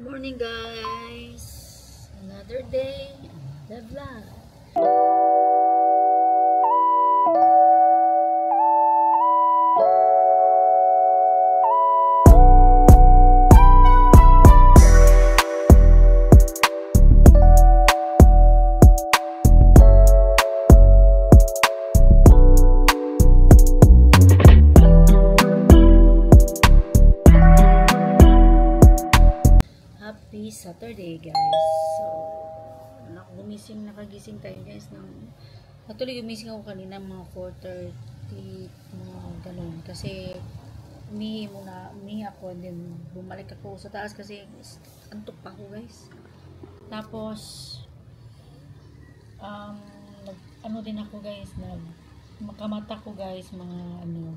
Morning guys, another day, another vlog. Happy Saturday guys. So, nakagising tayo guys ng actually gumising ako kanina mga 4:30 mga ganun kasi umihi ako and then bumalik ako sa taas kasi antok pa ako guys. Tapos ano din ako guys, makamata ko guys mga anong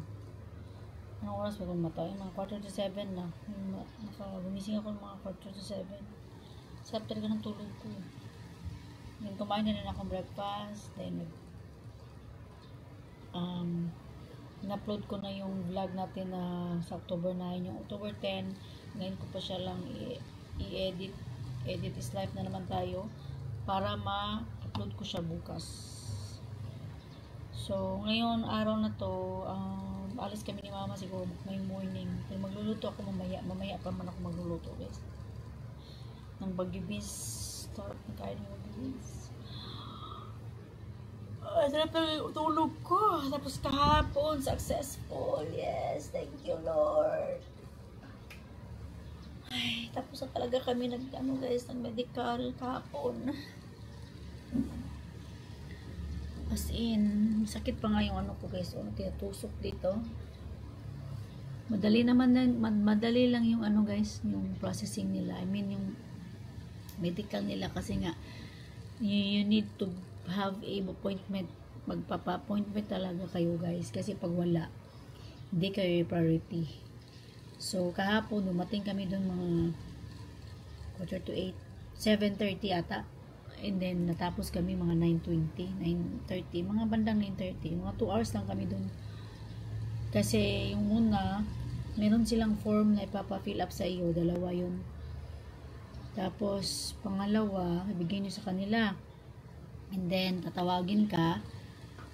oras ba kung mata? Mga 6:45 na. Gumising ako mga 6:45. Sarap talaga ng tulog ko. Then kumain na rin akong breakfast. Then in-upload ko na yung vlog natin na sa October 9. Yung October 10, ngayon ko pa siya lang i-edit. Edit is life na naman tayo para ma-upload ko siya bukas. So, ngayon araw na to, alis kami ni mama siguro may morning. Pero magluluto ako mamaya pa man ako magluluto guys. Ng bagibis. Sarap na kain ng bagibis. Sarap na tulog ko. Tapos kahapon, successful. Yes, thank you Lord. Ay, tapos na talaga kami guys, ng medical kahapon. As in, sakit pa nga yung ko guys, tinatusok dito. Madali lang yung guys, yung processing nila. I mean yung medical nila kasi nga you need to have a appointment. Magpapa-appointment talaga kayo guys kasi pag wala, hindi kayo priority. So kahapon dumating kami doon mga 7:45, 7:30 ata. And then, natapos kami mga 9:20, 9:30, mga bandang 9:30. Mga 2 hours lang kami dun. Kasi, yung una, meron silang form na ipapa-fill up sa iyo. Dalawa yun. Tapos, pangalawa, ibigay nyo sa kanila. And then, tatawagin ka.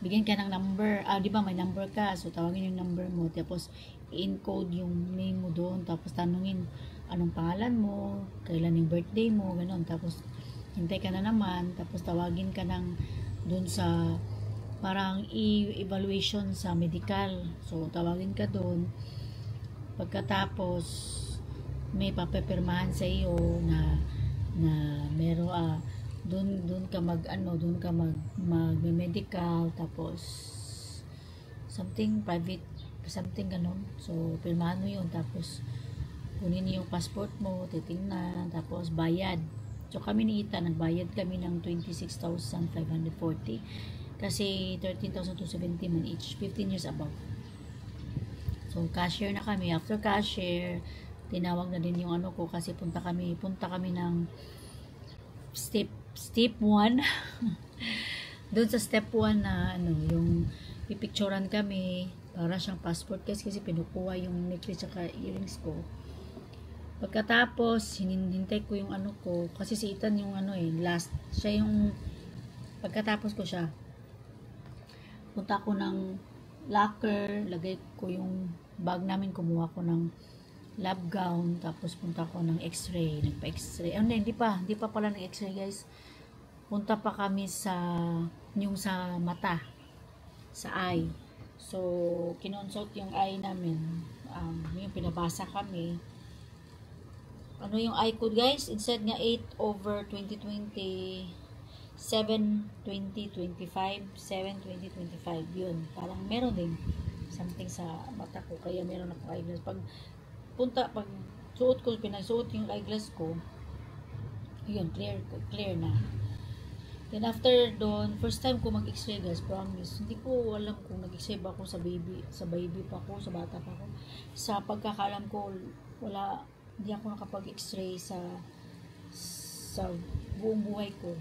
Bigyan ka ng number. Di ba may number ka? So, tawagin yung number mo. Tapos, i-encode yung name mo doon. Tapos, tanungin anong pangalan mo, kailan yung birthday mo, gano'n. Tapos, hintay ka na naman, tapos tawagin ka ng dun sa parang evaluation sa medical. So, tawagin ka dun. Pagkatapos, may papapirmahan sa iyo na meron dun ka mag-medical, tapos something private, something ganon. So, pirmahan mo yun, tapos kunin yung passport mo, titingnan, tapos bayad. So kami ni Ita, nagbayad kami ng 26,540 kasi 13,270 man each, 15 years above. So cashier na kami. After cashier, tinawag na din yung ko kasi punta kami ng step 1 doon sa step 1 na yung pipicturean kami para siyang passport kasi pinukuha yung necklace at earrings ko. Pagkatapos, hinintay ko yung ko. Kasi si Ethan yung last. Siya yung, pagkatapos ko siya, punta ko ng locker, lagay ko yung bag namin, kumuha ko ng lab gown, tapos punta ko ng x-ray, nagpa-x-ray. Hindi pa pala ng x-ray guys. Punta pa kami sa mata, sa eye. So, kinonsult yung eye namin. Yung pinabasa kami. Yung eye code guys, instead nga 8/2020, 7/2025, 7/2025, yun. Parang meron din something sa mata ko, kaya meron ako eyeglass. Pag suot ko, pinagsuot yung eyeglass ko, yun, clear na. Then after doon, first time ko mag-x-ray guys, promise. Hindi ko alam kung nag-x-ray ba ako sa baby pa ako, sa bata pa ako. Sa pagkakaalam ko, hindi ako nakapag-x-ray sa buong buhay ko.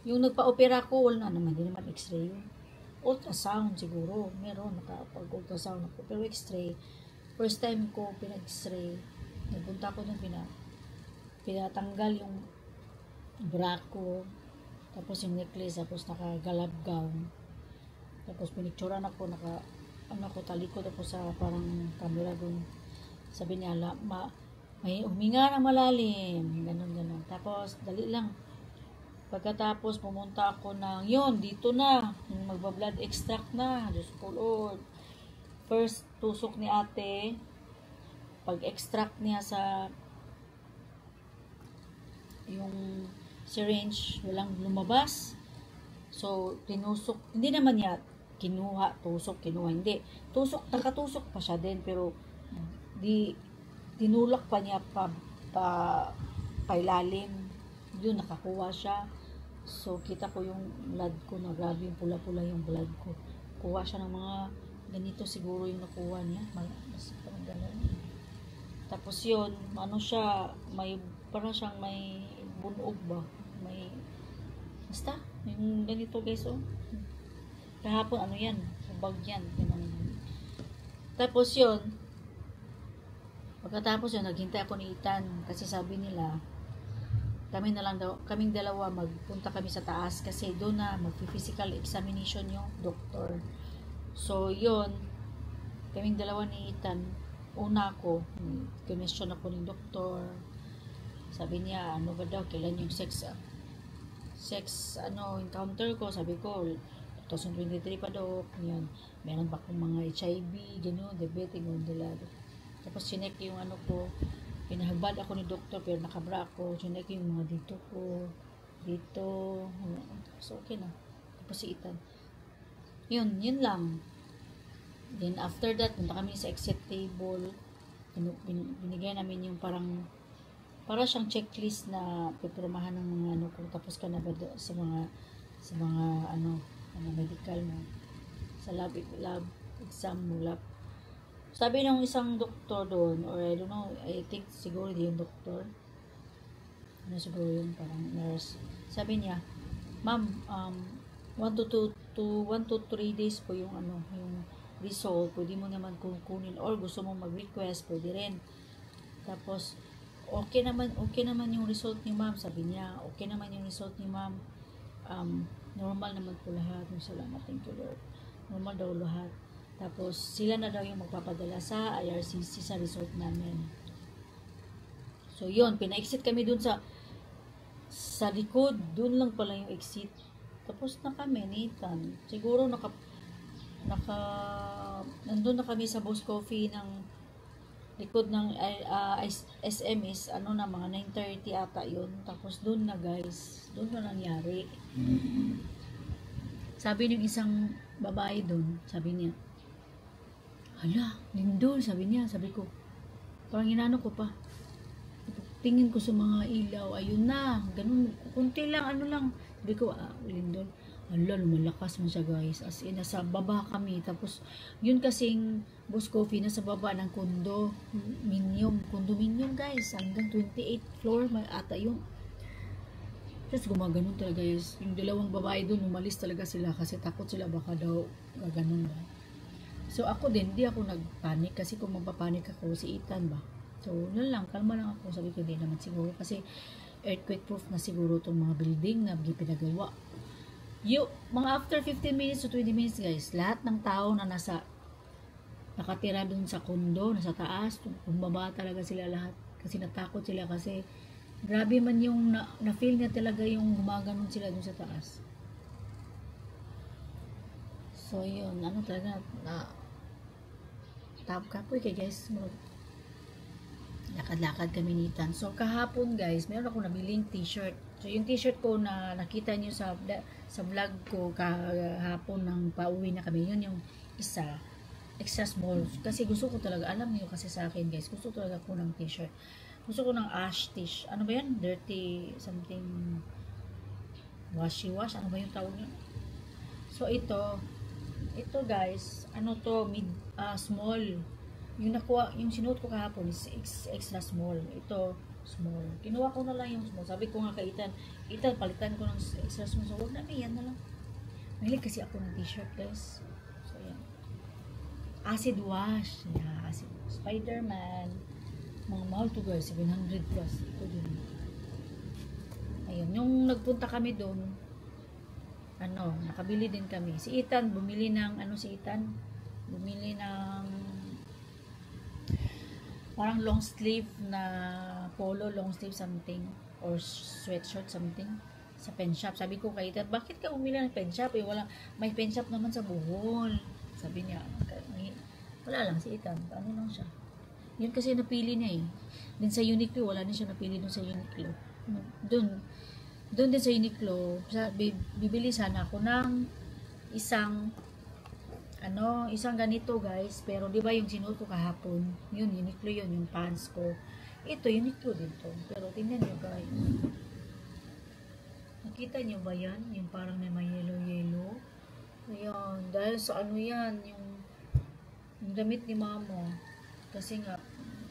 Yung nagpa-opera ko, wala naman, hindi naman x-ray yun. Ultrasound siguro, meron, nakapag-ultrasound ako. Pero x-ray, first time ko pinag-x-ray, nagpunta ko dun, pinatanggal yung bra ko, tapos yung necklace, tapos nakagalab gown, tapos pinicturean ako, ano ko, talikod ako sa parang camera dun. Sabi niya, may huminga ng malalim, ganun. Tapos, dali lang. Pagkatapos, pumunta ako ng, dito na, magba-blood extract na, Diyos ko Lord. First, tusok ni ate, pag-extract niya sa yung syringe, walang lumabas. So, tinusok, hindi naman niya tusok, hindi. Nakatusok pa siya din, pero tinulak pa niya pa ilalim. Yun, nakakuha siya. So, kita ko yung blood ko na grabe, yung pula-pula yung blood ko. Kuha siya ng mga ganito siguro yung nakuha niya. Mas parang gano'n. Tapos yun, siya, parang siyang may bunog ba? Basta, yung ganito guys, kahapon, yan, bag yan. Tapos yun, pagkatapos yun, naghintay ako ni Ethan, kasi sabi nila, kaming dalawa, magpunta kami sa taas, kasi doon na mag-physical examination yung doktor. So, yun, kaming dalawa ni Ethan, una ako, question ako ni doktor, sabi niya, ano ba daw, kailan yung sex encounter ko, sabi ko, 2023 pa daw, yan, meron pa akong mga HIV, gano'n, diabetic, gundulado. Tapos, sinek yung ko, pinahagbad ako ni doktor, pero nakabra ako, sinek yung mga dito ko, so, okay na. Tapos, si Ethan, yun lang. Then, after that, punta kami sa exit table, binigay namin yung para siyang checklist na pipirmahan ng mga ko, tapos ka na ba sa mga medical mo, sa lab exam mo, sabi ng isang doktor doon, or I don't know, I think siguro yung doktor, siguro yung parang nurse, sabi niya, ma'am, 1 to 3 days po yung yung result, pwede mo naman kukunin, or gusto mo mag-request, pwede rin. Tapos, okay naman yung result ni ma'am, sabi niya, okay naman yung result ni ma'am, normal naman po lahat, salamat, thank you Lord, normal daw lahat. Tapos, sila na daw yung magpapadala sa IRCC sa result namin. So, yun, pina-exit kami dun sa likod, dun lang pala yung exit. Tapos na kami, Nathan, siguro nandun na kami sa Boss Coffee ng likod ng SMS, mga 9:30 ata yun. Tapos doon na guys, doon na nangyari. Sabi ng isang babae doon, sabi niya, hala, lindol, sabi niya. Sabi ko, parang inano ko pa, tingin ko sa mga ilaw, ayun na, ganun, kunti lang, lang. Sabi ko, lindol, hala, lumalakas mo siya guys, as in, nasa baba kami. Tapos yun kasing Boss Coffee, nasa baba ng condominium guys, hanggang 28th floor may ata yun. Tapos gumaganon talaga guys, yung dalawang babae doon, umalis talaga sila kasi takot sila baka daw gaganon ba. So ako din, di ako nagpanik, kasi kung mapapanik ako, si Ethan ba, so nun lang, kalma lang ako. Sabi ko, di naman siguro, kasi earthquake proof na siguro itong mga building na pinagawa. Mga after 15 minutes to 20 minutes guys, lahat ng tao na nakatira dun sa kondo, nasa taas, bumaba talaga sila lahat, kasi natakot sila, kasi grabe man yung na-feel niya talaga yung gumaganon sila dun sa taas. So yun, talaga kapoy kay guys, lakad-lakad kami ni Ethan. So kahapon guys, meron ako nabiling t-shirt. So yung t-shirt ko na nakita niyo sa vlog ko kahapon ng pauwi na kami, yun yung isa, extra small. Kasi gusto ko talaga, alam niyo kasi sa akin guys, gusto talaga ko ng t-shirt. Gusto ko ng ash t-shirt. Ano ba yan? Dirty something wash, ano ba yung tawag niyo? So ito guys, small. Yung sinuot ko kahapon is extra small. Ito, small. Kinuha ko na lang yung small. Sabi ko nga kay Ethan, palitan ko ng extra small. So, huwag na, yan na lang. Mahilig kasi ako ng t-shirt, guys. So, yan. Acid wash. Yeah, acid wash. Spider-Man. Mga mahal to guys, 700 plus. Ito din. Ayun, yung nagpunta kami doon, nakabili din kami. Si Ethan, bumili ng, bumili ng parang long sleeve na polo, long sleeve something, or sweatshirt something, sa pen shop. Sabi ko kay Ethan, bakit ka bumili ng pen shop? May pen shop naman sa Bohol. Sabi niya, wala lang si Ethan, ano lang siya. Yun kasi napili niya eh. Din sa Uniqlo, wala din siya napili dun sa Uniqlo. Doon din sa Uniqlo, bibili sana ako ng isang ganito guys, pero di ba yung sinuot ko kahapon, yun Uniqlo yun, yung pants ko. Ito Uniqlo din to, pero tingnan nyo guys, nakita nyo ba yan? Yung parang may yellow. Ayan, dahil sa yan, yung damit ni mama, kasi nga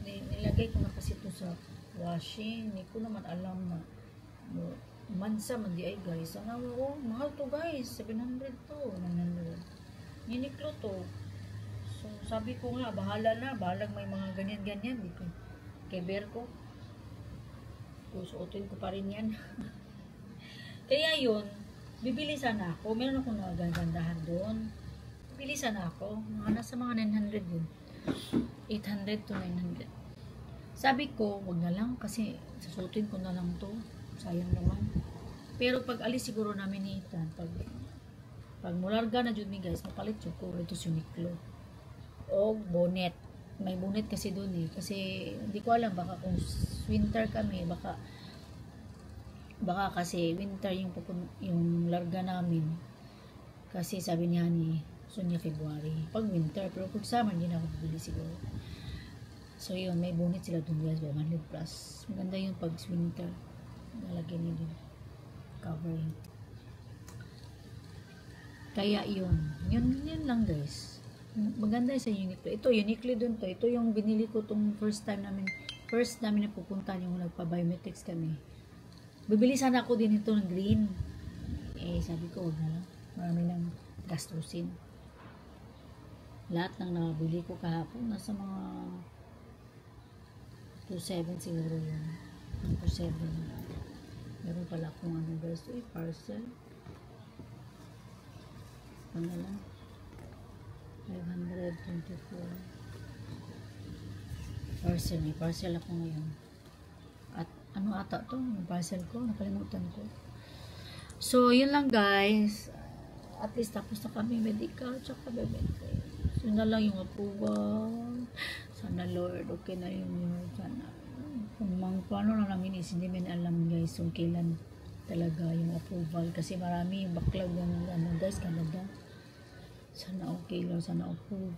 nilagay ko na kasi ito sa washing, hindi ko naman alam na mansa man di ay guys. Mahal to guys, 700 to, 900. Uniqlo to. So sabi ko nga, bahalag may mga ganyan dito kay Berko. Suotin ko pa rin yan. Kaya yun, bibili sana ako. Meron akong nagagandahan doon. Bibili sana ako. Nasa mga 900 yun. 800 to 900. Sabi ko, wag na lang kasi susutin ko na lang to. Sayang naman. Pero pag alis siguro namin ni Ethan, pag mularga na dyan guys, mapalit yun ko ito sa Uniqlo. O bonnet. May bonnet kasi doon eh. Kasi hindi ko alam, baka kung winter kami, baka kasi winter yung larga namin. Kasi sabi niya ni Sonia February. Pag winter, pero pag summer, hindi na ako bibili siguro. So yun, may bonnet sila doon guys, 100 plus. Maganda yun pag winter. Nalagyan niyo din covering. Kaya yun lang guys. Maganda sa Uniqlo. Ito Uniqlo dun to. Ito yung binili ko tong first namin na pupunta yung nagpa-biometrics kami. Bibili sana ako din ito ng green. Sabi ko, wag na lang. Marami nang gastusin. Lahat ng nabili ko kahapon nasa mga 2.7 siguro yun. 2.7. Meron pala akong guys. Parcel. Ano lang? 524. Parcel ako ngayon. At ano ata to? Yung parcel ko. Nakalimutan ko. So, yun lang guys. At least tapos na kami medical. Tsaka biometric. So, yun na lang yung approval. Sana Lord, okay na yung sana. Kung paano na namin hindi man alam guys kung kailan talaga yung approval. Kasi marami yung backlog ng guys, Canada. Sana okay lang, sana approve.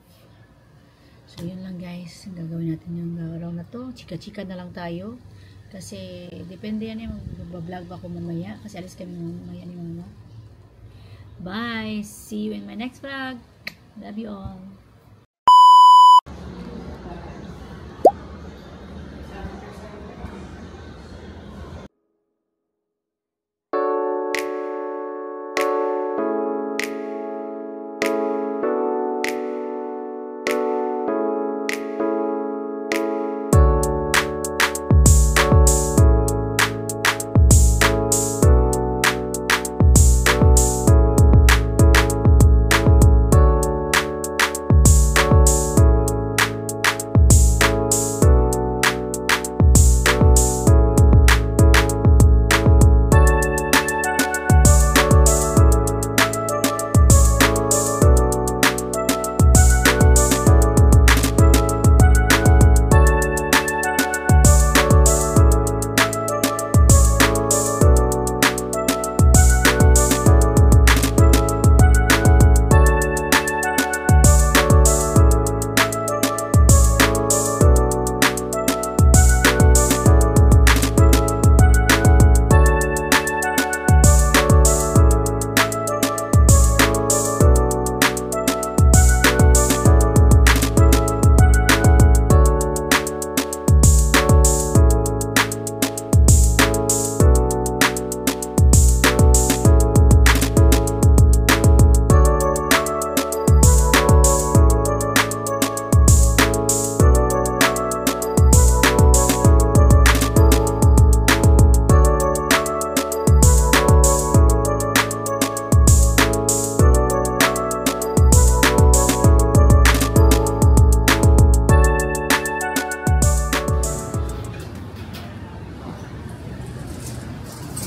So, yun lang guys. Gagawin natin yung araw na to. Chika-chika na lang tayo. Kasi, depende yan yung mag-vlog ako mamaya. Kasi alis kami mamaya ni mama. Bye! See you in my next vlog. Love you all.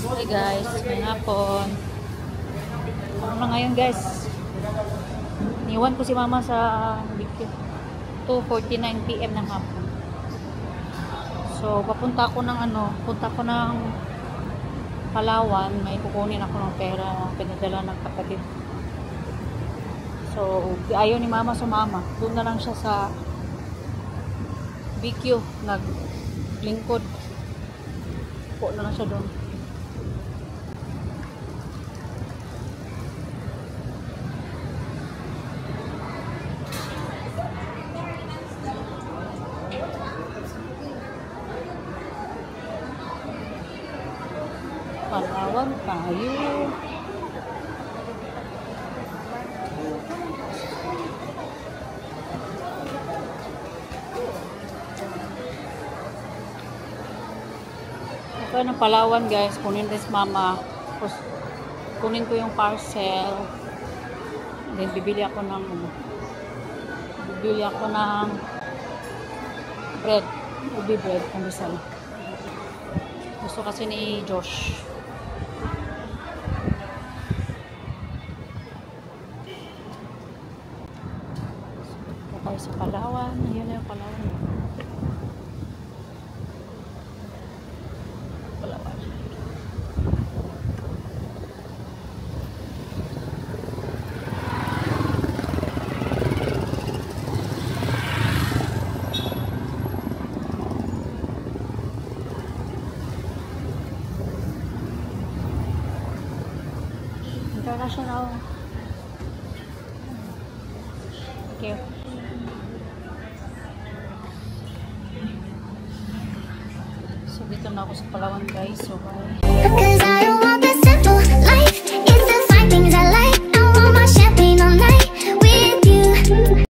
Hi guys, may hapon. Ano na ngayon guys? Niwan ko si mama sa Bigyo. 2:49 PM ng hapon. So, papunta ko ng punta ko ng Palawan. May kukunin ako ng pera pinadala ng kapatid. So, ayaw ni mama sumama. Doon na lang siya sa Bigyo. Naglingkod. Po na lang siya doon. Palawan tayo. Ito ng Palawan guys. Kunin din si mama. Tapos, kunin ko yung parcel. Then bibili ako ng bread. Ubi bread. Pandesal. Gusto kasi ni Josh. Tayo sa Palawan. Ayan na yung Palawan. Palawan. International. Okay. So, dito na ako sa Palawan guys. So, bye.